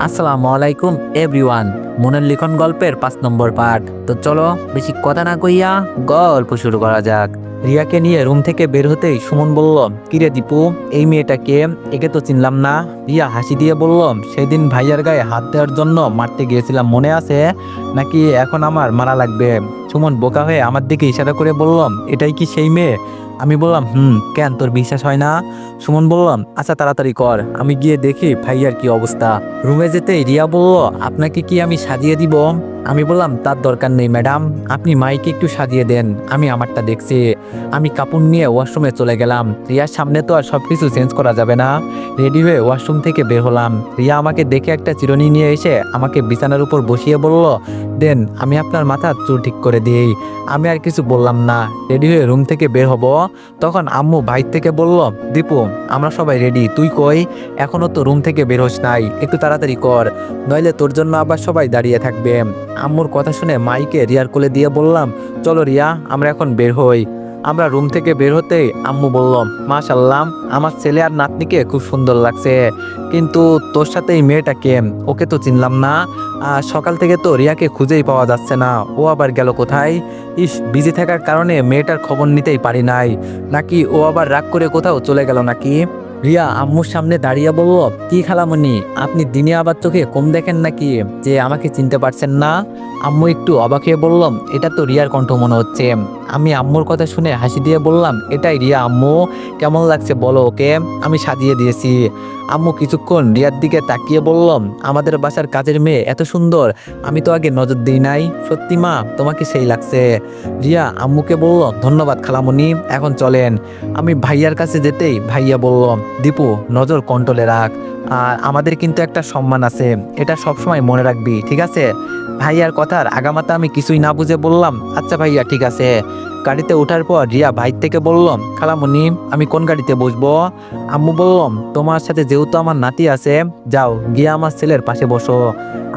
আসসালামু আলাইকুম এভরিওয়ান। মনের লিখন গল্পের 5 নম্বর পার্ট। তো চলো বেশি কথা না কইয়া গল্প শুরু করা যাক। রিয়াকে নিয়ে রুম থেকে বের হতেই সুমন বলল, কিরে দীপু, এই মেয়েটাকে, একে তো চিনলাম না। রিয়া হাসি দিয়ে বলল, সেদিন ভাইয়ার গায়ে হাত দেওয়ার জন্য মারতে গিয়েছিলাম, মনে আছে নাকি এখন আমার মারা লাগবে? সুমন বোকা হয়ে আমার দিকে ইশারা করে বলল, এটাই কি সেই মেয়ে? আমি বললাম, কেন তোর বিশ্বাস হয় না? সুমন বললাম, আচ্ছা তাড়াতাড়ি কর, আমি গিয়ে দেখি ভাইয়ার কি অবস্থা। রুমে যেতেই রিয়া বলল, আপনাকে কি আমি সাজিয়ে দিব? আমি বললাম, তার দরকার নেই ম্যাডাম, আপনি মাইকে একটু সাজিয়ে দেন, আমি আমারটা দেখছি। আমি কাপড় নিয়ে ওয়াশরুমে চলে গেলাম। রিয়ার সামনে তো আর সবকিছু চেঞ্জ করা যাবে না। রেডি হয়ে ওয়াশরুম থেকে বের হলাম। রিয়া আমাকে দেখে একটা চিরুনি নিয়ে এসে আমাকে বিছানার উপর বসিয়ে বলল, দেন আমি আপনার মাথার চুল ঠিক করে দিই। আমি আর কিছু বললাম না। রেডি হয়ে রুম থেকে বের হব, তখন আম্মু বাইর থেকে বলল, দীপু আমরা সবাই রেডি, তুই কই? এখনো তো রুম থেকে বের হোস নাই, একটু তাড়াতাড়ি কর, নইলে তোর জন্য আবার সবাই দাঁড়িয়ে থাকবে। আম্মুর কথা শুনে মাইকে রিয়ার কোলে দিয়ে বললাম, চলো রিয়া আমরা এখন বের হই। আমরা রুম থেকে বের হতেই আম্মু বলল, মাশাআল্লাহ, আমার ছেলে আর নাতনিকে খুব সুন্দর লাগছে, কিন্তু তোর সাথে এই মেয়েটাকে, ওকে তো চিনলাম না। সকাল থেকে তো রিয়াকে খুঁজেই পাওয়া যাচ্ছে না, ও আবার গেল কোথায়? ইস, বিজি থাকার কারণে মেয়েটার খবর নিতেই পারি নাই, নাকি ও আবার রাগ করে কোথাও চলে গেল নাকি? রিয়া আম্মুর সামনে দাঁড়িয়ে বলল, কি খালামণি, আপনি দিনে আবার চোখে কম দেখেন নাকি, যে আমাকে চিনতে পারছেন না? আম্মু একটু অবাক হয়ে বললাম, এটা তো রিয়ার কণ্ঠ মনে হচ্ছে। আমি আম্মুর কথা শুনে হাসি দিয়ে বললাম, এটাই রিয়া আম্মু, কেমন লাগছে বলো ওকে, আমি সাজিয়ে দিয়েছি। আম্মু কিছুক্ষণ রিয়ার দিকে তাকিয়ে বললাম, আমাদের বাসার কাজের মেয়ে এত সুন্দর, আমি তো আগে নজর দিই নাই, সত্যি মা তোমাকে সেই লাগছে। রিয়া আম্মুকে বলল, ধন্যবাদ খালামণি, এখন চলেন। আমি ভাইয়ার কাছে যেতেই ভাইয়া বলল, দীপু নজর কন্ট্রোলে রাখ, আর আমাদের কিন্তু একটা সম্মান আছে, এটা সবসময় মনে রাখবি, ঠিক আছে? ভাইয়ার কথার আগামাতা আমি কিছুই না বুঝে বললাম, আচ্ছা ভাইয়া ঠিক আছে। গাড়িতে ওঠার পর রিয়া ভাই থেকে বললাম, খালামণি আমি কোন গাড়িতে বসবো? আম্মু বললাম, তোমার সাথে যেহেতু আমার নাতি আছে, যাও গিয়ে আমার ছেলের পাশে বসো।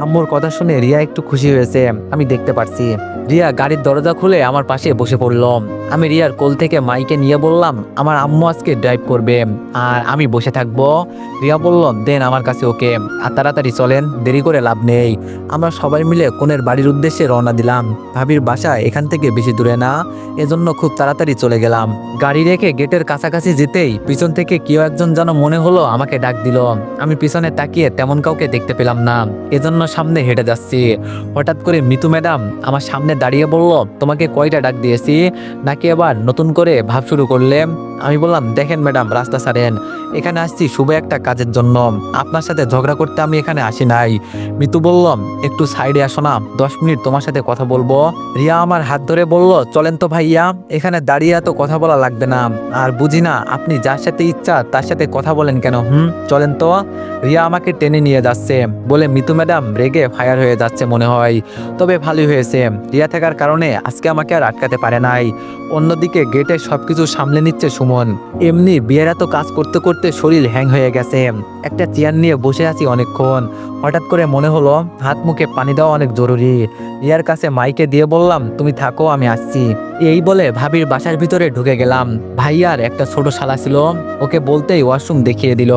আম্মুর কথা শুনে রিয়া একটু খুশি হয়েছে, আমি দেখতে পারছি। রিয়া গাড়ির দরজা খুলে আমার পাশে বসে পড়ল। আমি রিয়ার কোল থেকে মাইকে নিয়ে বললাম, আমার আম্মু আজকে ড্রাইভ করবে আর আমি বসে থাকবো। রিয়া বলল, দেন আমার কাছে ওকে, আর তাড়াতাড়ি চলেন, দেরি করে লাভ নেই। আমরা সবাই মিলে কোনের বাড়ির উদ্দেশ্যে রওনা দিলাম। ভাবির বাসা এখান থেকে বেশি দূরে না, এজন্য খুব তাড়াতাড়ি চলে গেলাম। গাড়ি রেখে গেটের কাছাকাছি যেতেই পিছন থেকে কেউ একজন যেন মনে হলো আমাকে ডাক দিল। আমি পিছনে তাকিয়ে তেমন কাউকে দেখতে পেলাম না, এজন্য সামনে হেঁটে যাচ্ছি। হঠাৎ করে মিতু ম্যাডাম আমার সামনে দাঁড়িয়ে বলল, তোমাকে কয়টা ডাক দিয়েছি, নাকি আবার নতুন করে ভাব শুরু করলে? আমি বললাম, দেখেন ম্যাডাম রাস্তা ছাড়েন, এখানে আসছি শুভ একটা কাজের জন্য, আপনার সাথে ঝগড়া করতে আমি এখানে আসি নাই। মিতু বললাম, একটু সাইডে আসো না, 10 মিনিট তোমার সাথে কথা বলবো। রিয়া আমার হাত ধরে বলল, চলেন তো ভাইয়া, এখানে দাঁড়িয়ে এত কথা বলা লাগবে না, আর বুঝি না আপনি যার সাথে ইচ্ছা তার সাথে কথা বলেন কেন, চলেন তো। রিয়া আমাকে টেনে নিয়ে যাচ্ছে বলে মিতু ম্যাডাম রেগে ফায়ার হয়ে যাচ্ছে মনে হয়। তবে ভালোই হয়েছে, রিয়া থাকার কারণে আজকে আমাকে আর আটকাতে পারে নাই। অন্যদিকে গেটে সবকিছু সামলে নিচ্ছে সুমন। এমনি বিয়ের এত কাজ করতে করতে শরীর হ্যাং হয়ে গেছে। একটা চেয়ার নিয়ে বসে আছি অনেকক্ষণ, হঠাৎ করে মনে হলো হাত মুখে পানি দেওয়া অনেক জরুরি। রিয়ার কাছে মাইকে দিয়ে বললাম, তুমি থাকো আমি আসছি। এই বলে ভাবির বাসার ভিতরে ঢুকে গেলাম। ভাইয়ার একটা ছোট শালা ছিল, ওকে বলতেই ওয়াশরুম দেখিয়ে দিল।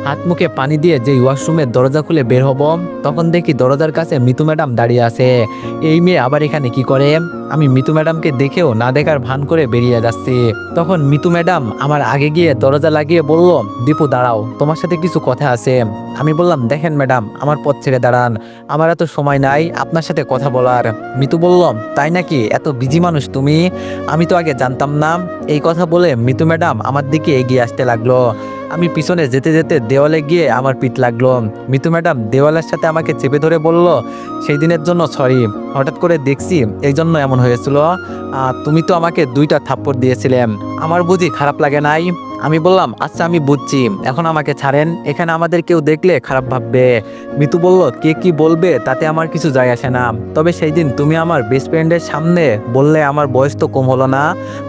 হাত মুখে পানি দিয়ে যেই ওয়াশরুমের দরজা খুলে বের হব, তখন দেখি দরজার কাছে মিতু ম্যাডাম দাঁড়িয়ে আছে। এই মেয়ে আবার এখানে কি করে? আমি মিতু ম্যাডামকে দেখেও না দেখার ভান করে বেরিয়ে যাচ্ছি। তখন মিতু ম্যাডাম আমার আগে গিয়ে দরজা লাগিয়ে বলল, দীপু দাঁড়াও, তোমার সাথে কিছু কথা আছে। আমি বললাম, দেখেন ম্যাডাম আমার পথ ছেড়ে দাঁড়ান, আমার এত সময় নাই আপনার সাথে কথা বলার। মিতু বলল, তাই নাকি, এত বিজি মানুষ তুমি, আমি তো আগে জানতাম না। এই কথা বলে মিতু ম্যাডাম আমার দিকে এগিয়ে আসতে লাগলো। আমি পিছনে যেতে যেতে দেওয়ালে গিয়ে আমার পিঠ লাগলো। মিতু ম্যাডাম দেওয়ালের সাথে আমাকে চেপে ধরে বলল, সেই দিনের জন্য সরি, হঠাৎ করে দেখছি এই জন্য এমন হয়েছিল। তুমি তো আমাকে 2টা থাপ্পড় দিয়েছিলে, আমার বুঝি খারাপ লাগে নাই? আমি বললাম, আচ্ছা আমি বুঝছি, এখন আমাকে ছাড়েন, এখানে আমাদের কেউ দেখলে খারাপ ভাববে। মিতু বলল, কে কি বলবে তাতে আমার কিছু যায় আসে না, তবে সেই দিন তুমি আমার বেস্ট ফ্রেন্ডের সামনে বললে আমার বয়স তো কম হলো না,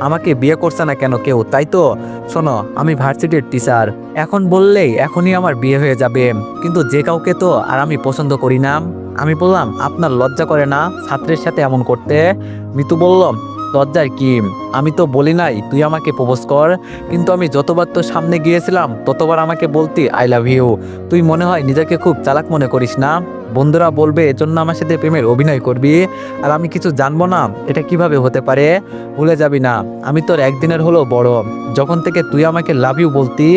আমাকে বিয়ে করছে না কেন কেউ, তাই তো? শোনো, আমি ভার্সিটির টিচার, এখন বললেই এখনই আমার বিয়ে হয়ে যাবে, কিন্তু যে কাউকে তো আর আমি পছন্দ করি না। আমি বললাম, আপনার লজ্জা করে না ছাত্রের সাথে এমন করতে? মিতু বলল, লজ্জার কি? আমি তো বলি নাই তুই আমাকে প্রপোজ কর, কিন্তু আমি যতবার তোর সামনে গিয়েছিলাম ততবার আমাকে বলতি আই লাভ ইউ। তুই মনে হয় নিজেকে খুব চালাক মনে করিস না? বন্ধুরা বলবে এজন্য আমার সাথে প্রেমের অভিনয় করবি, আর আমি কিছু জানবো না? এটা কিভাবে হতে পারে? ভুলে যাবি না আমি তোর একদিনের হলো বড়। যখন থেকে তুই আমাকে লাভ ইউ বলতি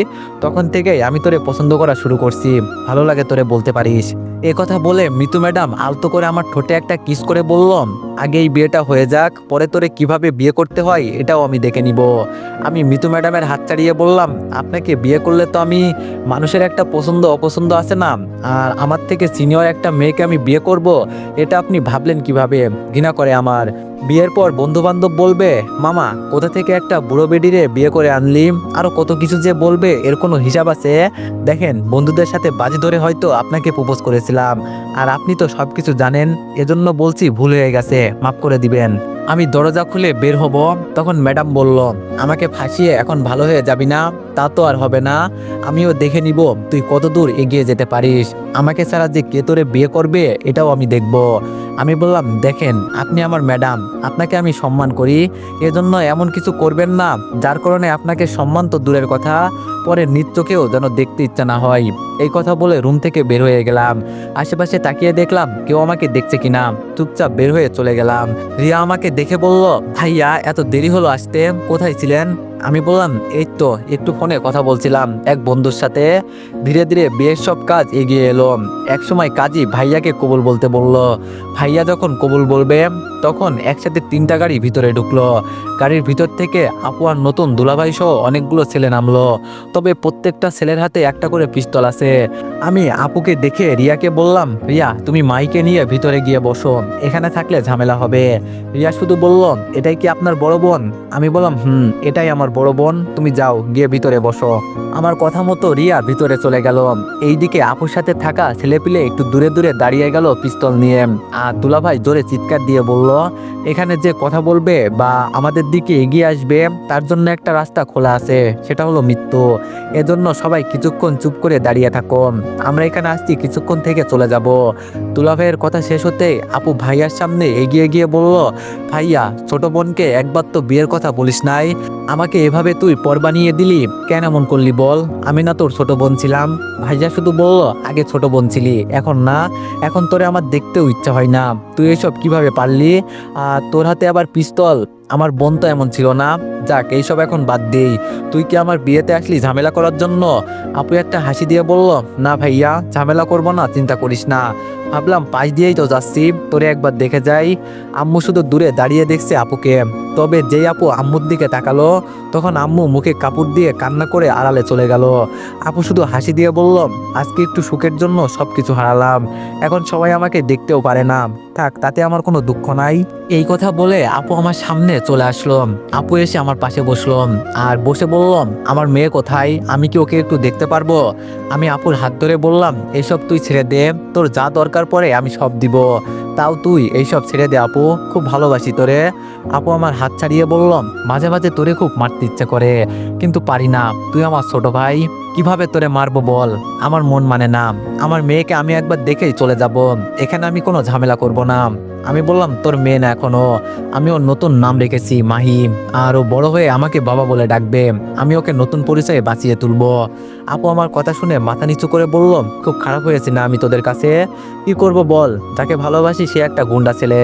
তখন থেকেই আমি তোরে পছন্দ করা শুরু করছি। ভালো লাগে তোরে বলতে পারিস। এ কথা বলে মিতু ম্যাডাম আলতো করে আমার ঠোঁটে একটা কিস করে বললাম, আগে এই বিয়েটা হয়ে যাক, পরে তোরে কিভাবে বিয়ে করতে হয় এটাও আমি দেখে নিব। আমি মিতু ম্যাডামের হাত ছাড়িয়ে বললাম, আপনাকে বিয়ে করলে তো আমি, মানুষের একটা পছন্দ অপছন্দ আছে না, আর আমার থেকে সিনিয়র একটা মেয়েকে আমি বিয়ে করব, এটা আপনি ভাবলেন কিভাবে? ঘৃণা করে আমার। বিয়ের পর বন্ধু বান্ধব বলবে মামা কোথা থেকে একটা বুড়ো বেডিরে বিয়ে করে আনলি, আরো কত কিছু যে বলবে, এর কোনো হিসাব আছে? দেখেন বন্ধুদের সাথে বাজি ধরে হয়তো আপনাকে প্রপোজ করেছিলাম, আর আপনি তো সবকিছু জানেন, এজন্য বলছি ভুল হয়ে গেছে, মাফ করে দিবেন। আমি দরজা খুলে বের হব, তখন ম্যাডাম বলল, আমাকে ফাঁসিয়ে এখন ভালো হয়ে যাবি না? তা তো আর হবে না, আমিও দেখে নিব তুই কত দূর এগিয়ে যেতে পারিস। আমাকে ছাড়া যে কে তোরে বিয়ে করবে এটাও আমি দেখব। আমি বললাম, দেখেন আপনি আমার ম্যাডাম, আপনাকে আমি সম্মান করি, এজন্য এমন কিছু করবেন না যার কারণে আপনাকে সম্মান তো দূরের কথা, পরে নৃত্যকেও যেন দেখতে ইচ্ছা না হয়। এই কথা বলে রুম থেকে বের হয়ে গেলাম। আশেপাশে তাকিয়ে দেখলাম কেউ আমাকে দেখছে কিনা, চুপচাপ বের হয়ে চলে গেলাম। রিয়া আমাকে দেখে বলল, ভাইয়া এত দেরি হলো আসতে, কোথায় ছিলেন? আমি বললাম, এই তো একটু ফোনে কথা বলছিলাম এক বন্ধুর সাথে। ধীরে ধীরে বিয়ের সব কাজ এগিয়ে এলো। একসময় কাজী ভাইয়াকে কবুল বলতে বলল। ভাইয়া যখন কবুল বলবে তখন একসাথে 3টা গাড়ি ভিতরে ঢুকলো। গাড়ির ভিতর থেকে আপু আর নতুন দুলাভাই সহ অনেকগুলো ছেলে নামলো, তবে প্রত্যেকটা ছেলের হাতে একটা করে পিস্তল আছে। আমি আপুকে দেখে রিয়াকে বললাম, রিয়া তুমি মাইকে নিয়ে ভিতরে গিয়ে বসো, এখানে থাকলে ঝামেলা হবে। রিয়া শুধু বলল, এটাই কি আপনার বড় বোন? আমি বললাম, এটাই আমার বড় বোন, তুমি যাও গিয়ে ভিতরে বসো। আমার কথা মতো রিয়া ভিতরে চলে গেল। এইদিকে আপুর সাথে থাকা ছেলেপিলে একটু দূরে দূরে দাঁড়িয়ে গেল পিস্তল নিয়ে, আর দুলাভাই জোরে চিৎকার দিয়ে বলল, এখানে যে কথা বলবে বা আমাদের দিকে এগিয়ে আসবে তার জন্য একটা রাস্তা খোলা আছে, সেটা হলো মৃত্যু। এজন্য সবাই কিছুক্ষণ চুপ করে দাঁড়িয়ে থাকো, আমরা এখানে আসছি, কিছুক্ষণ থেকে চলে যাব। দুলাভাইয়ের কথা শেষ হতে আপু ভাইয়ার সামনে এগিয়ে গিয়ে বলল, ভাইয়া ছোট বোনকে একবার তো বিয়ের কথা বলিস নাই, আমাকে এভাবে তুই পর বানিয়ে দিলি, কেন এমন করলি বল? আমি না তোর ছোট বোন ছিলাম? ভাইয়া শুধু বলল, আগে ছোট বোন ছিলি, এখন না, এখন তোরে আমার দেখতেও ইচ্ছা হয় না, তুই এসব কিভাবে পারলি? আর তোর হাতে আবার পিস্তল, আমার বোন তো এমন ছিল না। যাক এইসব এখন বাদ দেই, তুই কি আমার বিয়েতে আসলি ঝামেলা করার জন্য? আপু একটা হাসি দিয়ে বলল, না ভাইয়া ঝামেলা করব না, চিন্তা করিস না, ভাবলাম পাশ দিয়েই তো যাচ্ছি, তোরে একবার দেখে যাই। আম্মু শুধু দূরে দাঁড়িয়ে দেখছে আপুকে, তবে যেই আপু আম্মুর দিকে তাকালো তখন আম্মু মুখে কাপড় দিয়ে কান্না করে আড়ালে চলে গেল। আপু শুধু হাসি দিয়ে বলল, আজকে একটু সুখের জন্য সবকিছু হারালাম, এখন সবাই আমাকে দেখতেও পারে না, থাক তাতে আমার কোনো দুঃখ নাই। এই কথা বলে আপু আমার সামনে চলে আসলো। আপু এসে আমার পাশে বসলো আর বসে বললাম, আমার মেয়ে কোথায়, আমি কি ওকে একটু দেখতে পারবো? আমি আপুর হাত ধরে বললাম, এইসব তুই ছেড়ে দে, তোর যা দরকার পড়ে আমি সব দিব, তাও তুই এইসব ছেড়ে দে আপু, খুব ভালোবাসি তোরে। আপু আমার হাত ছাড়িয়ে বললাম, মাঝে মাঝে তোরে খুব মারতে ইচ্ছে করে, কিন্তু পারি না, তুই আমার ছোট ভাই, কিভাবে তোরে মারবো বল? আমার মন মানে না, আমার মেয়েকে আমি একবার দেখেই চলে যাব, এখানে আমি কোনো ঝামেলা করব না। আমি বললাম, তোর মেয়ে না এখনো, আমি ওর নতুন নাম রেখেছি মাহিম, আর ও বড় হয়ে আমাকে বাবা বলে ডাকবে, আমি ওকে নতুন পরিচয়ে বাঁচিয়ে তুলবো। আপু আমার কথা শুনে মাথা নিচু করে বলল, খুব খারাপ হয়েছে না আমি তোদের কাছে? কি করব বল, যাকে ভালোবাসি সে একটা গুন্ডা ছেলে,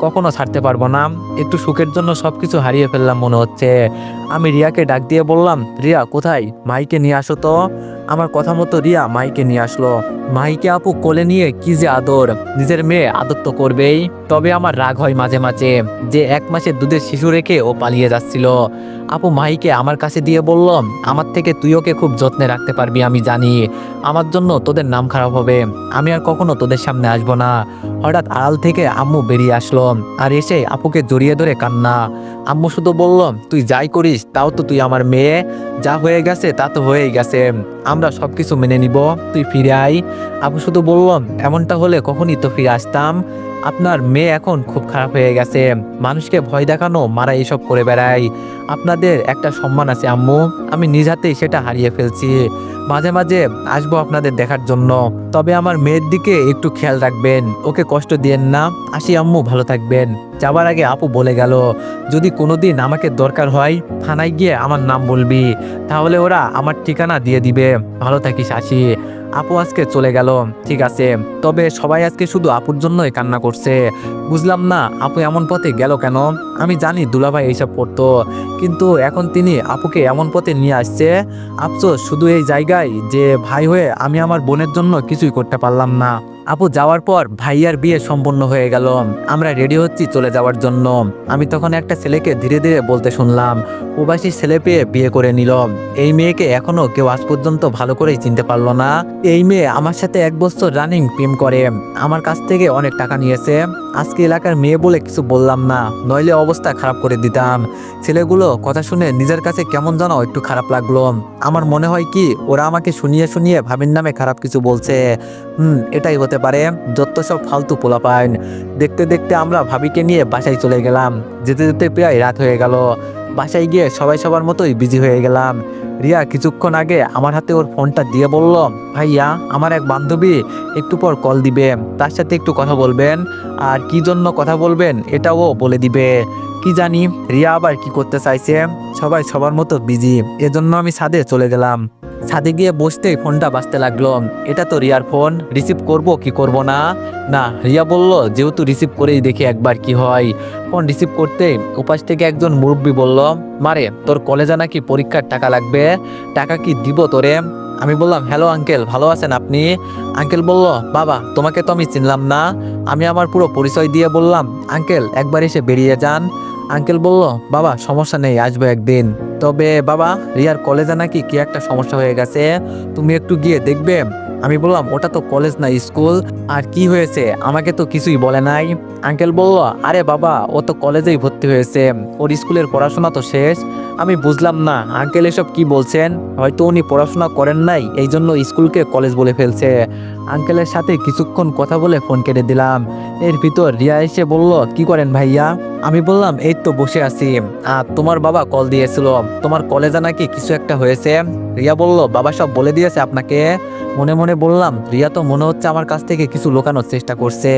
কখনো ছাড়তে পারবো না, একটু সুখের জন্য সবকিছু হারিয়ে ফেললাম মনে হচ্ছে। আমি রিয়াকে ডাক দিয়ে বললাম, রিয়া কোথায়, মাইকে নিয়ে আসো তো। আমার কথা মতো রিয়া মাইকে নিয়ে আসলো। মাইকে আপু কোলে নিয়ে কি যে আদর, নিজের মেয়ে আদর তো করবেই, তবে আমার রাগ হয় মাঝে মাঝে যে 1 মাসের দুধের শিশু রেখে ও পালিয়ে যাচ্ছিল। আপু মাহিকে আমার কাছে দিয়ে বলল, আমার থেকে তুই ওকে খুব যত্নে রাখতে পারবি, আমি জানি, আমার জন্য তোদের নাম খারাপ হবে, আমি আর কখনো তোদের সামনে আসবো না। হঠাৎ আড়াল থেকে আম্মু বেরিয়ে আসলো আর এসে আপুকে জড়িয়ে ধরে কান্না। আম্মু শুধু বলল, তুই যাই করিস তাও তো তুই আমার মেয়ে, যা হয়ে গেছে তা তো হয়েই গেছে, আমরা সবকিছু মেনে নিব, তুই ফিরে আয়। আপু শুধু বলল, এমনটা হলে কখনই তো ফিরে আসতাম, আপনার মেয়ে এখন খুব খারাপ হয়ে গেছে, মানুষকে ভয় দেখানো মারা এসব করে বেড়ায়, আপনাদের একটা সম্মান আছে আম্মু, আমি নিজ হাতেই সেটা হারিয়ে ফেলছি, মাঝে মাঝে আসবো আপনাদের দেখার জন্য। তবে আমার মেয়ের দিকে একটু খেয়াল রাখবেন, ওকে কষ্ট দিয়েন না। আসি আম্মু, ভালো থাকবেন। যাবার আগে আপু বলে গেল, যদি কোনোদিন আমাকে দরকার হয় থানায় গিয়ে আমার নাম বলবি, তাহলে ওরা আমার ঠিকানা দিয়ে দিবে। ভালো থাকিস আসি। আপু আজকে চলে গেল। ঠিক আছে, তবে সবাই আজকে শুধু আপুর জন্যই কান্না করছে। বুঝলাম না আপু এমন পথে গেল কেন। আমি জানি দুলাভাই এইসব করতো, কিন্তু এখন তিনি আপুকে এমন পথে নিয়ে আসছে। আফসোস শুধু এই জায়গায় যে ভাই হয়ে আমি আমার বোনের জন্য কিছুই করতে পারলাম না। আপু যাওয়ার পর ভাইয়ার বিয়ে সম্পন্ন হয়ে গেল। আমরা রেডি হচ্ছি চলে যাওয়ার জন্য। আমি তখন একটা ছেলেকে ধীরে ধীরে বলতে শুনলাম, প্রবাসী ছেলে পেয়ে বিয়ে করে নিল। এই মেয়েকে এখনো কেউ আজ পর্যন্ত ভালো করেই চিনতে পারলো না। এই মেয়ে আমার সাথে 1 বছর রানিং প্রেম করে, আমার কাছ থেকে অনেক টাকা নিয়েছে। আজকে এলাকার মেয়ে বলে কিছু বললাম না, নইলে অবস্থা খারাপ করে দিতাম। ছেলেগুলো কথা শুনে নিজের কাছে কেমন যেন একটু খারাপ লাগলো। আমার মনে হয় কি ওরা আমাকে শুনিয়ে শুনিয়ে ভাবির নামে খারাপ কিছু বলছে। এটাই হতে পারে, যত সব ফালতু পোলাপাইন। দেখতে দেখতে আমরা ভাবিকে নিয়ে বাসায় চলে গেলাম। যেতে যেতে প্রায় রাত হয়ে গেল। বাসায় গিয়ে সবাই সবার মতোই বিজি হয়ে গেলাম। রিয়া কিছুক্ষণ আগে আমার হাতে ওর ফোনটা দিয়ে বলল, ভাইয়া আমার এক বান্ধবী একটু পর কল দিবে, তার সাথে একটু কথা বলবেন, আর কি জন্য কথা বলবেন এটাও বলে দিবে। কি জানি রিয়া আবার কি করতে চাইছে। সবাই সবার মতো বিজি, এজন্য আমি ছাদে চলে গেলাম। ছাদে গিয়ে বসতেই ফোনটা বাজতে লাগলো। এটা তো রিয়ার ফোন, রিসিভ করব কি করব না। না, রিয়া বলল যেহেতু রিসিভ করেই দেখি একবার কি হয়। ফোন রিসিভ করতেই উপাস থেকে একজন মুরব্বী বলল, মারে তোর কলেজে নাকি পরীক্ষার টাকা লাগবে, টাকা কি দিব তোরে? আমি বললাম, হ্যালো আঙ্কেল, ভালো আছেন আপনি? আঙ্কেল বলল, বাবা তোমাকে তো আমি চিনলাম না। আমি আমার পুরো পরিচয় দিয়ে বললাম, আঙ্কেল একবার এসে বেরিয়ে যান। আঙ্কেল বলল, বাবা সমস্যা নেই, আসবো একদিন। তবে বাবা রিয়ার কলেজে নাকি কি একটা সমস্যা হয়ে গেছে, তুমি একটু গিয়ে দেখবে। আমি বললাম, ওটা তো কলেজ না, স্কুল। আর কি হয়েছে আমাকে তো কিছুই বলে নাই। আঙ্কেল বলল, আরে বাবা ও তো কলেজেই ভর্তি হয়েছে, ওর স্কুলের পড়াশোনা তো শেষ। আমি বুঝলাম না আঙ্কেল এসব কি বলছেন, হয়তো উনি পড়াশোনা করেন নাই এই জন্য স্কুলকে কলেজ বলে ফেলছে। আঙ্কেলের সাথে কিছুক্ষণ কথা বলে ফোন কেটে দিলাম। এর ভিতর রিয়া এসে বলল, কি করেন ভাইয়া? আমি বললাম, এই তো বসে আছি। আর তোমার বাবা কল দিয়েছিল, তোমার কলেজে নাকি কিছু একটা হয়েছে। রিয়া বলল, বাবা সব বলে দিয়েছে আপনাকে? মনে মনে বললাম, রিয়া তো মনে হচ্ছে আমার কাছ থেকে কিছু লুকানোর চেষ্টা করছে।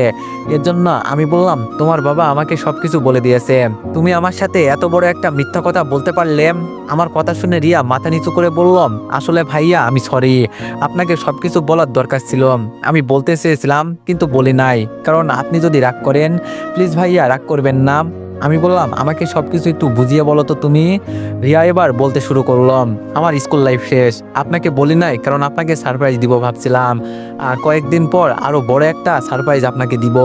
এর জন্য আমি বললাম, তোমার বাবা আমাকে সবকিছু বলে দিয়েছে। তুমি আমার সাথে এত বড় একটা মিথ্যা কথা বলতে পারলে? আমার কথা শুনে রিয়া মাথা নিচু করে বললাম, আসলে ভাইয়া আমি সরি, আপনাকে সবকিছু বলার দরকার ছিল। আমি বলতে চেয়েছিলাম কিন্তু বলি নাই, কারণ আপনি যদি রাগ করেন, প্লিজ ভাইয়া রাগ করবেন না। আমি বললাম, আমাকে সবকিছু একটু বুঝিয়ে বলো তো তুমি। রিয়া এবার বলতে শুরু করলাম, আমার স্কুল লাইফ শেষ, আপনাকে বলি নাই কারণ আপনাকে সারপ্রাইজ দিব ভাবছিলাম। আর কয়েকদিন পর আরো বড় একটা সারপ্রাইজ আপনাকে দিব,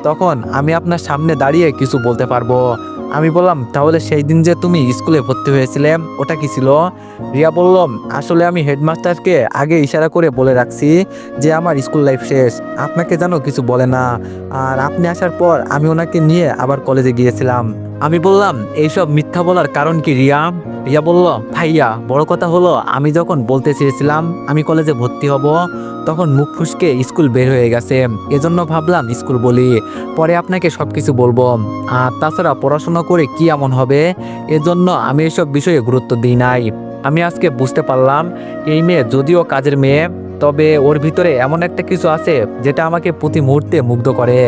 তখন আমি আপনার সামনে দাঁড়িয়ে কিছু বলতে পারবো। আমি বললাম, তাহলে সেই দিন যে তুমি স্কুলে ভর্তি হয়েছিলে ওটা কি ছিল? রিয়া বলল, আসলে আমি হেডমাস্টারকে আগে ইশারা করে বলে রাখছি যে আমার স্কুল লাইফ শেষ, আপনাকে যেন কিছু বলে না। আর আপনি আসার পর আমি ওনাকে নিয়ে আবার কলেজে গিয়েছিলাম। আমি বললাম, এইসব মিথ্যা বলার কারণ কি রিয়া? রিয়া বলল, ভাইয়া বড় কথা হলো আমি যখন বলতে চেয়েছিলাম আমি কলেজে ভর্তি হব, তখন মুখ ফুসকে স্কুল বের হয়ে গেছে, এজন্য ভাবলাম স্কুল বলি, পরে আপনাকে সবকিছু বলবো। আর তাছাড়া পড়াশোনা করে কি এমন হবে, এজন্য আমি এসব বিষয়ে গুরুত্ব দিই নাই। আমি আজকে বুঝতে পারলাম এই মেয়ে যদিও কাজের মেয়ে, তবে ওর ভিতরে এমন একটা কিছু আছে যেটা আমাকে প্রতি মুহূর্তে মুগ্ধ করে।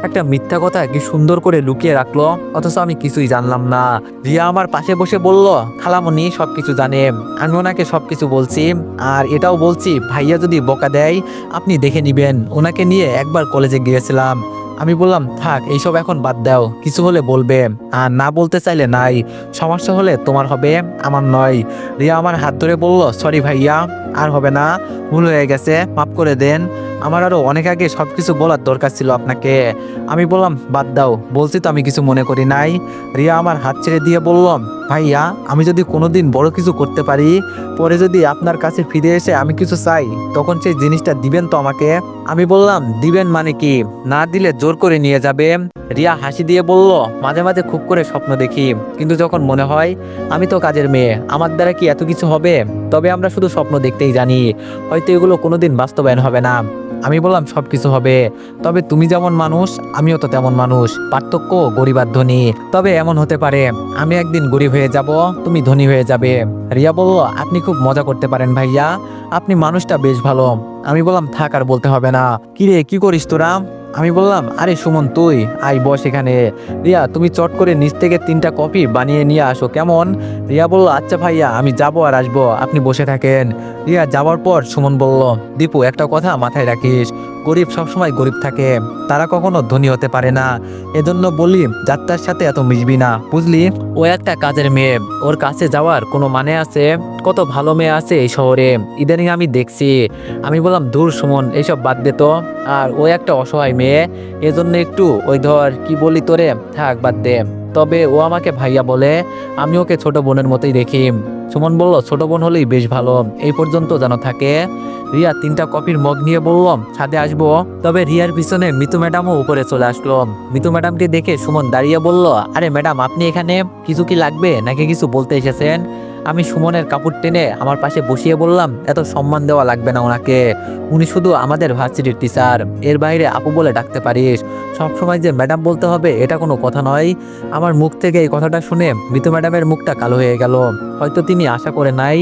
একটা মিথ্যা কথা কি সুন্দর করে লুকিয়ে রাখলো, অথচ আমি কিছুই জানলাম না। রিয়া আমার পাশে বসে বলল, খালামণি সবকিছু জানে, আমি ওনাকে সবকিছু বলছি। আর এটাও বলছি, ভাইয়া যদি বকা দেয় আপনি দেখে নিবেন, ওনাকে নিয়ে একবার কলেজে গিয়েছিলাম। আমি বললাম, থাক এইসব এখন বাদ দাও, কিছু হলে বলবে, আর না বলতে চাইলে নাই, সমস্যা হলে তোমার হবে, আমার নয়। রিয়া আমার হাত ধরে বলল, সরি ভাইয়া, আর হবে না, ভুল হয়ে গেছে, মাফ করে দেন, আমার আরো অনেক আগে সবকিছু বলার দরকার ছিল আপনাকে। আমি বললাম, বাদ দাও, বলছি তো আমি কিছু মনে করি নাই। রিয়া আমার হাত ছেড়ে দিয়ে বললাম, ভাইয়া আমি যদি কোনোদিন বড় কিছু করতে পারি, পরে যদি আপনার কাছে ফিরে এসে আমি কিছু চাই, তখন সেই জিনিসটা দিবেন তো আমাকে? আমি বললাম, দিবেন মানে কি, না দিলে জোর করে নিয়ে যাবে? রিয়া হাসি দিয়ে বলল, মাঝে মাঝে খুব করে স্বপ্ন দেখি, কিন্তু যখন মনে হয় আমি তো কাজের মেয়ে, আমার দ্বারা কি এত কিছু হবে? তবে আমরা শুধু স্বপ্ন দেখতেই জানি, হয়তো এগুলো কোনোদিন বাস্তবায়ন হবে না। আমি বললাম সব কিছু হবে, তবে তুমি যেমন মানুষ আমিও তো তেমন মানুষ, পার্থক্য গরিব আর ধনী। তবে এমন হতে পারে আমি একদিন গরিব হয়ে যাব, তুমি ধনী হয়ে যাবে। রিয়া বলল, আপনি খুব মজা করতে পারেন ভাইয়া, আপনি মানুষটা বেশ ভালো। আমি বললাম, থাক আর বলতে হবে না। কিরে কি করিস তোরা? আমি বললাম, আরে সুমন তুই আই বস এখানে। রিয়া তুমি চট করে নিচ থেকে 3টা কফি বানিয়ে নিয়ে আসো কেমন? রিয়া বলল, আচ্ছা ভাইয়া আমি যাবো আর আসবো, আপনি বসে থাকেন। রিয়া যাওয়ার পর সুমন বলল, দীপু একটা কথা মাথায় রাখিস, গরিব সবসময় গরিব থাকে, তারা কখনো ধনী হতে পারে না। এজন্য বলি যাত্রার সাথে এত মিশবি না, বুঝলি? ও একটা কাজের মেয়ে, ওর কাছে যাওয়ার কোনো মানে আছে? কত ভালো মেয়ে আছে এই শহরে, ইদানিং আমি দেখছি। আমি বললাম, দূর সুমন এইসব বাদ দে তো, আর ও একটা অসহায় মেয়ে, এজন্য একটু ওই ধর কি বলি তোরে, থাক বাদ দে। তবে ও আমাকে ভাইয়া বলে, আমি ওকে ছোট বোনের মতোই দেখি। সুমন বলল, ছোট বোন হলেই বেশ ভালো, এই পর্যন্ত যেন থাকে। রিয়া 3টা কফির মগ নিয়ে বললাম, ছাদে আসবো? তবে রিয়ার পিছনে মিতু ম্যাডামও উপরে চলে আসলো। মিতু ম্যাডামকে দেখে সুমন দাঁড়িয়ে বলল, আরে ম্যাডাম আপনি এখানে, কিছু কি লাগবে নাকি কিছু বলতে এসেছেন? আমি সুমনের কাপড় টেনে আমার পাশে বসিয়ে বললাম, এত সম্মান দেওয়া লাগবে না ওনাকে, উনি শুধু আমাদের ভার্সিটির টিচার, এর বাইরে আপু বলে ডাকতে পারিস, সবসময় যে ম্যাডাম বলতে হবে এটা কোনো কথা নয়। আমার মুখ থেকে এই কথাটা শুনে মিতু ম্যাডামের মুখটা কালো হয়ে গেল। হয়তো তিনি আশা করে নাই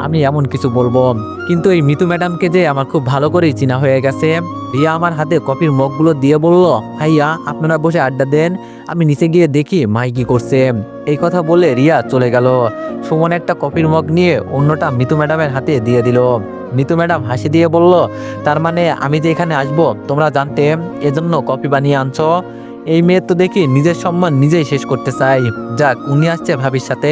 আমি এমন কিছু বলবো, কিন্তু এই মিতু ম্যাডামকে যে আমার খুব ভালো করেই চিনা হয়ে গেছে। রিয়া আমার হাতে কফির মগগুলো দিয়ে বলল, ভাইয়া আপনারা বসে আড্ডা দেন, আমি নিচে গিয়ে দেখি মাই কি করছে। এই কথা বলে রিয়া চলে গেল। সুমন একটা কফির মগ নিয়ে অন্যটা মিতু ম্যাডামের হাতে দিয়ে দিল। মিতু ম্যাডাম হাসি দিয়ে বলল, তার মানে আমি যে এখানে আসবো তোমরা জানতে, এজন্য কফি বানিয়ে আনছো? এই মেয়ে তো দেখি নিজের সম্মান নিজেই শেষ করতে চাই। যাক, উনি আসছে ভাবির সাথে,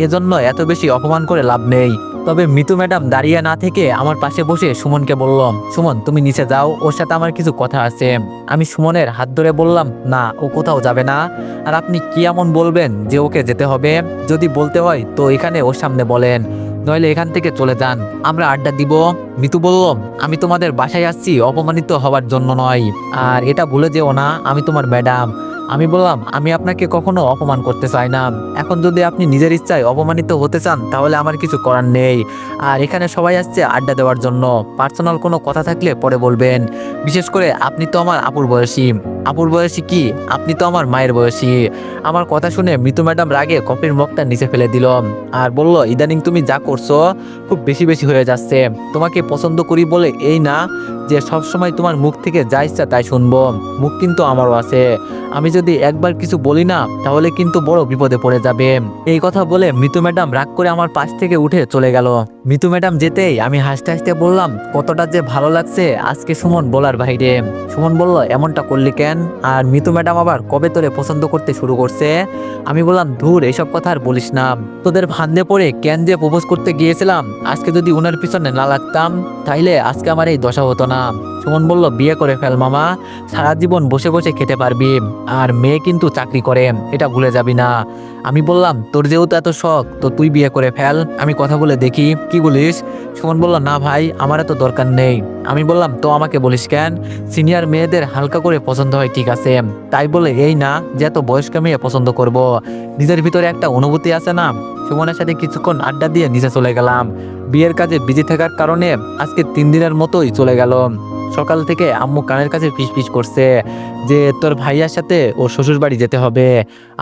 এজন্য এত বেশি অপমান করে লাভ নেই। তবে মিতু ম্যাডাম দাঁড়িয়ে না থেকে আমার পাশে বসে সুমনকে বলল, সুমন তুমি নিচে যাও, ওর সাথে আমার কিছু কথা আছে। আমি সুমনের হাত ধরে বললাম, না ও কোথাও যাবে না। আর আপনি কি এমন বলবেন যে ওকে যেতে হবে? যদি বলতে হয় তো এখানে ওর সামনে বলেন, নইলে এখান থেকে চলে যান, আমরা আড্ডা দিব। মিতু বলল, আমি তোমাদের বাসায় আসছি অপমানিত হওয়ার জন্য নয়, আর এটা ভুলে যেও না আমি তোমার ম্যাডাম। আমি বললাম, আমি আপনাকে কখনো অপমান করতে চাই না, এখন যদি আপনি নিজের ইচ্ছায় অপমানিত হতে চান তাহলে আমার কিছু করার নেই। আর এখানে সবাই আসছে আড্ডা দেওয়ার জন্য, পার্সোনাল কোনো কথা থাকলে পরে বলবেন। বিশেষ করে আপনি তো আমার আপুর বয়সী। আপুর বয়সী কি, আপনি তো আমার মায়ের বয়সী। আমার কথা শুনে মিতু ম্যাডাম রাগে কফির মগটা নিচে ফেলে দিল আর বলল, ইদানিং তুমি যা করছো খুব বেশি বেশি হয়ে যাচ্ছে। তোমাকে পছন্দ করি বলে এই না যে সব সময় তোমার মুখ থেকে যা ইচ্ছা তাই শুনবো, মুখ কিন্তু আমারও আছে। আমি যদি একবার কিছু বলি না তাহলে কিন্তু বড় বিপদে পড়ে যাবে। এই কথা বলে মিতু ম্যাডাম রাগ করে আমার পাশ থেকে উঠে চলে গেল। মিতু ম্যাডাম যেতেই আমি হাসতে হাসতে বললাম, কতটা যে ভালো লাগছে আজকে সুমন বলার বাইরে। সুমন বলল, এমনটা করলি কেন? আর মিতু ম্যাডাম আবার কবে তোরে পছন্দ করতে শুরু করছে? আমি বললাম, ধুর এইসব কথা আর বলিস না, তোদের ফান্দে পড়ে কেন যে প্রপোজ করতে গিয়েছিলাম, আজকে যদি উনার পিছনে না লাগতাম তাইলে আজকে আমার এই দশা হতো না। সুমন বলল, বিয়ে করে ফেল মামা, সারা জীবন বসে বসে খেতে পারবি, আর মেয়ে কিন্তু চাকরি করে, এটা ভুলে যাবি না। আমি বললাম, তোর যেহেতু এত শখ তো তুই বিয়ে করে ফেল, আমি কথা বলে দেখি, কি বলিস? সুমন বলল, না ভাই আমার এত দরকার নেই। আমি বললাম, তো আমাকে বলিস কেন? সিনিয়র মেয়েদের হালকা করে পছন্দ হয় ঠিক আছে, তাই বলে এই না যে এত বয়স্ক মেয়ে পছন্দ করব। নিজের ভিতরে একটা অনুভূতি আছে না। সুমনের সাথে কিছুক্ষণ আড্ডা দিয়ে নিচে চলে গেলাম। বিয়ের কাজে বিজি থাকার কারণে আজকে 3 দিনের মতোই চলে গেল। সকাল থেকে আম্মু কানের কাছে ফিসফিস করছে যে তোর ভাইয়ার সাথে ওর শ্বশুর বাড়ি যেতে হবে।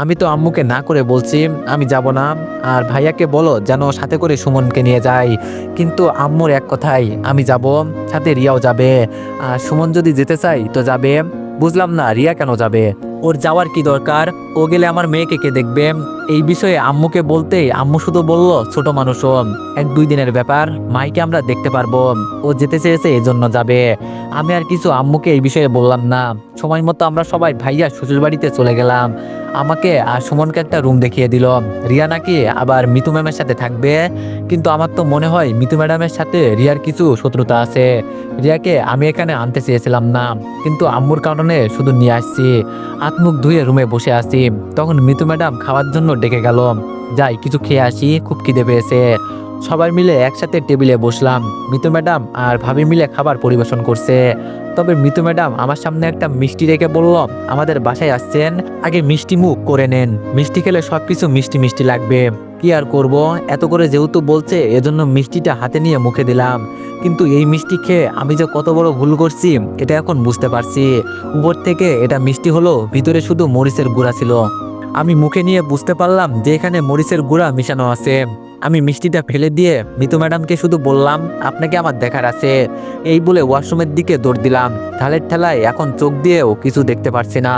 আমি তো আম্মুকে না করে বলছি আমি যাব না, আর ভাইয়াকে বলো যেন সাথে করে সুমনকে নিয়ে যায়। কিন্তু আম্মুর এক কথাই, আমি যাব, সাথে রিয়াও যাবে, আর সুমন যদি যেতে চাই তো যাবে। বুঝলাম না রিয়া কেন যাবে, ওর যাওয়ার কি দরকার? ও গেলে আমার মেয়েকে কে দেখবে? এই বিষয়ে আম্মুকে বলতেই আম্মু শুধু বলল, ছোট মানুষও, 1-2 দিনের ব্যাপার, মাইকে আমরা দেখতে পারবো, ও যেতে চেয়েছে এজন্য যাবে। আমি আর কিছু আম্মুকে এই বিষয়ে বললাম না। সময় মতো আমরা সবাই ভাইয়া শ্বশুর বাড়িতে চলে গেলাম। আমাকে আর সুমনকে একটা রুম দেখিয়ে দিল। রিয়া নাকি আবার মিতু ম্যামের সাথে থাকবে, কিন্তু আমার তো মনে হয় মিতু ম্যাডামের সাথে রিয়ার কিছু শত্রুতা আছে। রিয়াকে আমি এখানে আনতে চেয়েছিলাম না, কিন্তু আম্মুর কারণে শুধু নিয়ে আসছি। হাত মুখ ধুয়ে রুমে বসে আছি, তখন মিতু ম্যাডাম খাওয়ার জন্য ডেকে গেল। যাই কিছু খেয়ে আসি, খুব খিদে পেয়েছে। সবাই মিলে একসাথে টেবিলে বসলাম। মিতু ম্যাডাম আর ভাবি মিলে খাবার পরিবেশন করছে। তবে মিতু ম্যাডাম আমার সামনে একটা মিষ্টি রেখে বলল, আমাদের বাসায় আসছেন, আগে মিষ্টি মুখ করে নেন, মিষ্টি খেলে সবকিছু মিষ্টি মিষ্টি লাগবে। কি আর করব, এত করে যেহেতু বলছে এজন্য মিষ্টিটা হাতে নিয়ে মুখে দিলাম। কিন্তু এই মিষ্টি খেয়ে আমি যে কত বড় ভুল করছি এটা এখন বুঝতে পারছি। উপর থেকে এটা মিষ্টি হলো, ভিতরে শুধু মরিচের গুঁড়া ছিল। আমি মুখে নিয়ে বুঝতে পারলাম যে এখানে মরিচের গুঁড়া মিশানো আছে। আমি মিষ্টিটা ফেলে দিয়ে মিতু ম্যাডামকে শুধু বললাম, আপনাকে আমার দেখার আছে। এই বলে ওয়াশরুমের দিকে দৌড় দিলাম। ঢালের ঠেলায় এখন চোখ দিয়েও কিছু দেখতে পারছি না,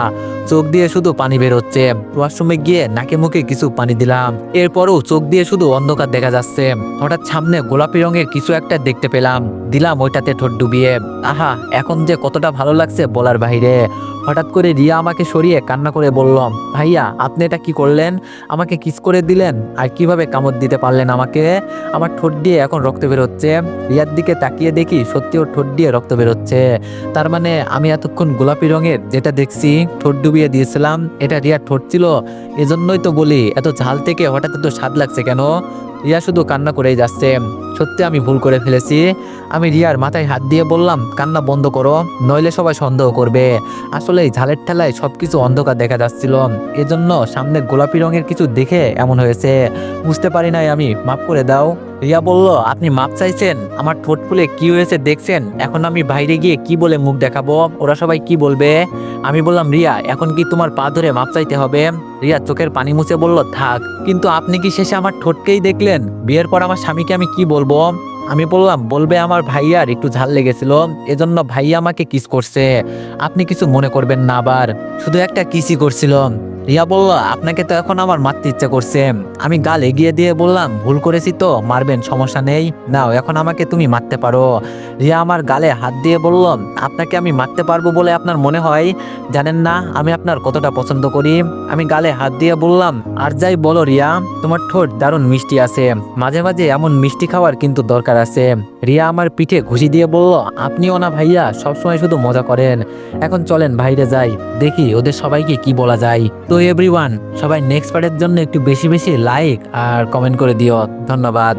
চোখ দিয়ে শুধু পানি বের হচ্ছে। ওয়াশরুমে গিয়ে নাকে মুখে কিছু পানি দিলাম, এরপরও চোখ দিয়ে শুধু অন্ধকার দেখা যাচ্ছে। হঠাৎ সামনে গোলাপি রঙের কিছু একটা দেখতে পেলাম, দিলাম ওইটাতে ঠোঁট ডুবিয়ে। আহা, এখন যে কতটা ভালো লাগছে বলার বাইরে। হঠাৎ করে রিয়া আমাকে সরিয়ে কান্না করে বলল, ভাইয়া আপনি এটা কি করলেন? আমাকে কিস করে দিলেন আর কিভাবে কামড় দিতে পারলেন আমাকে? আমার ঠোঁট দিয়ে এখন রক্ত বেরোচ্ছে। রিয়ার দিকে তাকিয়ে দেখি সত্যি ওর ঠোঁট দিয়ে রক্ত বেরোচ্ছে। তার মানে আমি এতক্ষণ গোলাপি রঙের যেটা দেখছি ঠোঁট ডুবিয়ে দিয়েছিলাম, এটা রিয়ার ঠোঁট ছিল। এজন্যই তো বলি এত ঝাল থেকে হঠাৎ এত স্বাদ লাগছে কেন। রিয়া শুধু কান্না করেই যাচ্ছে। সত্যি আমি ভুল করে ফেলেছি। আমি রিয়ার মাথায় হাত দিয়ে বললাম, কান্না বন্ধ করো, নইলে সবাই সন্দেহ করবে। আসলে এই ঝালের ঠেলায় সবকিছু অন্ধকার দেখা যাচ্ছিল, এজন্য সামনে গোলাপি রঙের কিছু দেখে এমন হয়েছে। বুঝতে পারি নাই আমি, মাফ করে দাও। রিয়া বলল, আপনি মাপ চাইছেন? আমার ঠোঁট ফুলে কি হয়েছে দেখছেন? এখন আমি বাইরে গিয়ে কি বলে মুখ দেখাবো? ওরা সবাই কি বলবে? আমি বললাম, রিয়া এখন কি তোমার পা ধরে মাপ চাইতে হবে? রিয়া চোখের পানি মুছে বলল, থাক। কিন্তু আপনি কি শেষে আমার ঠোঁটকেই দেখলেন? বিয়ের পর আমার স্বামীকে আমি কি বলবো? আমি বললাম, বলবে আমার ভাইয়ার একটু ঝাল লেগেছিল, এজন্য ভাইয়া আমাকে কিস করছে। আপনি কিছু মনে করবেন না, আবার শুধু একটা কিসই করছিল। রিয়া বলল, আপনাকে তো এখন আমার মারতে ইচ্ছা করছে। আমি গাল এগিয়ে দিয়ে বললাম, ভুল করেছি তো, মারবেন, সমস্যা নেই, নাও এখন আমাকে তুমি মারতে পারো। রিয়া আমার গালে হাত দিয়ে বলল, আপনাকে আমি মারতে পারবো বলে আপনার মনে হয়? জানেন না আমি আপনার কতটা পছন্দ করি। আমি গালে হাত দিয়ে বললাম, আর যাই বলো রিয়া, তোমার ঠোঁট দারুণ মিষ্টি আছে, মাঝে মাঝে এমন মিষ্টি খাওয়ার কিন্তু দরকার আছে। রিয়া আমার পিঠে ঘুষি দিয়ে বলল, আপনিও না ভাইয়া সবসময় শুধু মজা করেন। এখন চলেন বাইরে যাই, দেখি ওদের সবাইকে কি বলা যায়। তো এভরিওয়ান, সবাই নেক্সট পার্টের জন্য একটু বেশি বেশি লাইক আর কমেন্ট করে দিও। ধন্যবাদ।